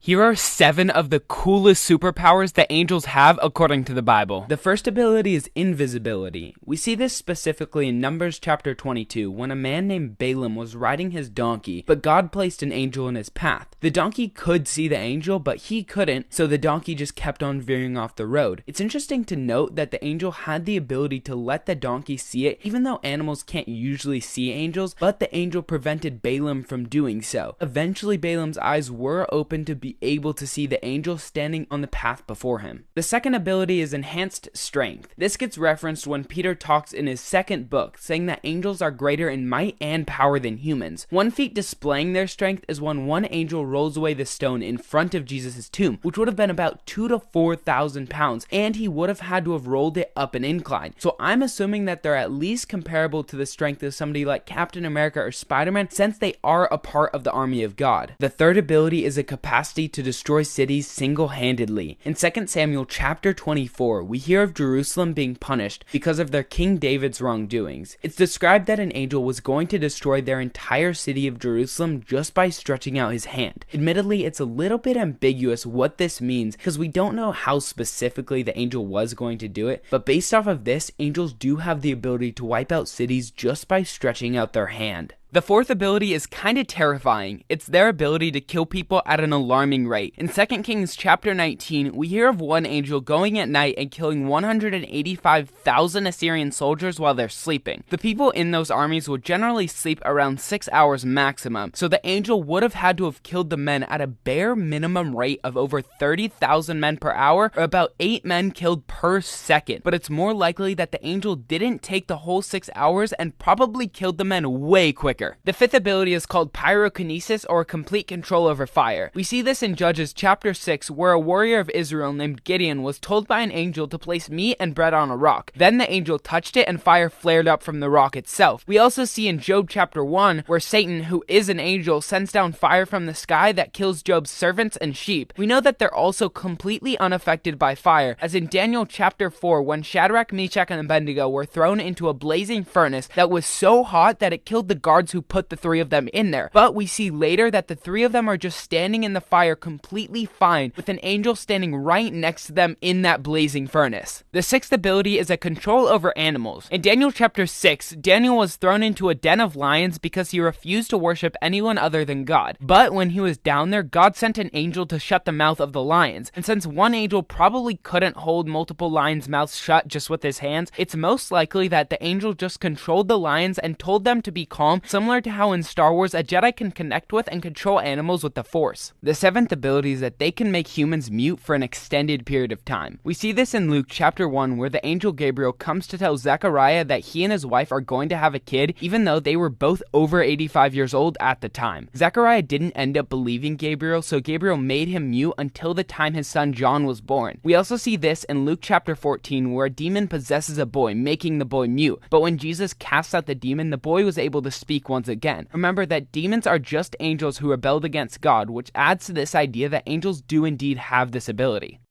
Here are 7 of the coolest superpowers that angels have according to the Bible. The first ability is invisibility. We see this specifically in Numbers chapter 22 when a man named Balaam was riding his donkey, but God placed an angel in his path. The donkey could see the angel, but he couldn't, so the donkey just kept on veering off the road. It's interesting to note that the angel had the ability to let the donkey see it, even though animals can't usually see angels, but the angel prevented Balaam from doing so. Eventually, Balaam's eyes were open to be able to see the angel standing on the path before him. The second ability is enhanced strength. This gets referenced when Peter talks in his second book, saying that angels are greater in might and power than humans. One feat displaying their strength is when one angel rolls away the stone in front of Jesus' tomb, which would have been about 2,000 to 4,000 pounds, and he would have had to have rolled it up an incline. So I'm assuming that they're at least comparable to the strength of somebody like Captain America or Spider-Man, since they are a part of the army of God. The third ability is a capacity to destroy cities single-handedly. In 2 Samuel chapter 24, we hear of Jerusalem being punished because of their King David's wrongdoings. It's described that an angel was going to destroy their entire city of Jerusalem just by stretching out his hand. Admittedly, it's a little bit ambiguous what this means because we don't know how specifically the angel was going to do it, but based off of this, angels do have the ability to wipe out cities just by stretching out their hand. The fourth ability is kinda terrifying. It's their ability to kill people at an alarming rate. In 2 Kings chapter 19, we hear of one angel going at night and killing 185,000 Assyrian soldiers while they're sleeping. The people in those armies would generally sleep around 6 hours maximum, so the angel would have had to have killed the men at a bare minimum rate of over 30,000 men per hour, or about 8 men killed per second. But it's more likely that the angel didn't take the whole 6 hours and probably killed the men way quicker. The fifth ability is called pyrokinesis, or complete control over fire. We see this in Judges chapter 6, where a warrior of Israel named Gideon was told by an angel to place meat and bread on a rock. Then the angel touched it and fire flared up from the rock itself. We also see in Job chapter 1, where Satan, who is an angel, sends down fire from the sky that kills Job's servants and sheep. We know that they're also completely unaffected by fire, as in Daniel chapter 4, when Shadrach, Meshach, and Abednego were thrown into a blazing furnace that was so hot that it killed the guards who put the 3 of them in there. But we see later that the 3 of them are just standing in the fire completely fine, with an angel standing right next to them in that blazing furnace. The sixth ability is a control over animals. In Daniel chapter 6, Daniel was thrown into a den of lions because he refused to worship anyone other than God. But when he was down there, God sent an angel to shut the mouth of the lions. And since one angel probably couldn't hold multiple lions' mouths shut just with his hands, it's most likely that the angel just controlled the lions and told them to be calm, similar to how in Star Wars a Jedi can connect with and control animals with the Force. The seventh ability is that they can make humans mute for an extended period of time. We see this in Luke chapter 1, where the angel Gabriel comes to tell Zechariah that he and his wife are going to have a kid, even though they were both over 85 years old at the time. Zechariah didn't end up believing Gabriel, so Gabriel made him mute until the time his son John was born. We also see this in Luke chapter 14, where a demon possesses a boy, making the boy mute. But when Jesus casts out the demon, the boy was able to speak once again. Remember that demons are just angels who rebelled against God, which adds to this idea that angels do indeed have this ability.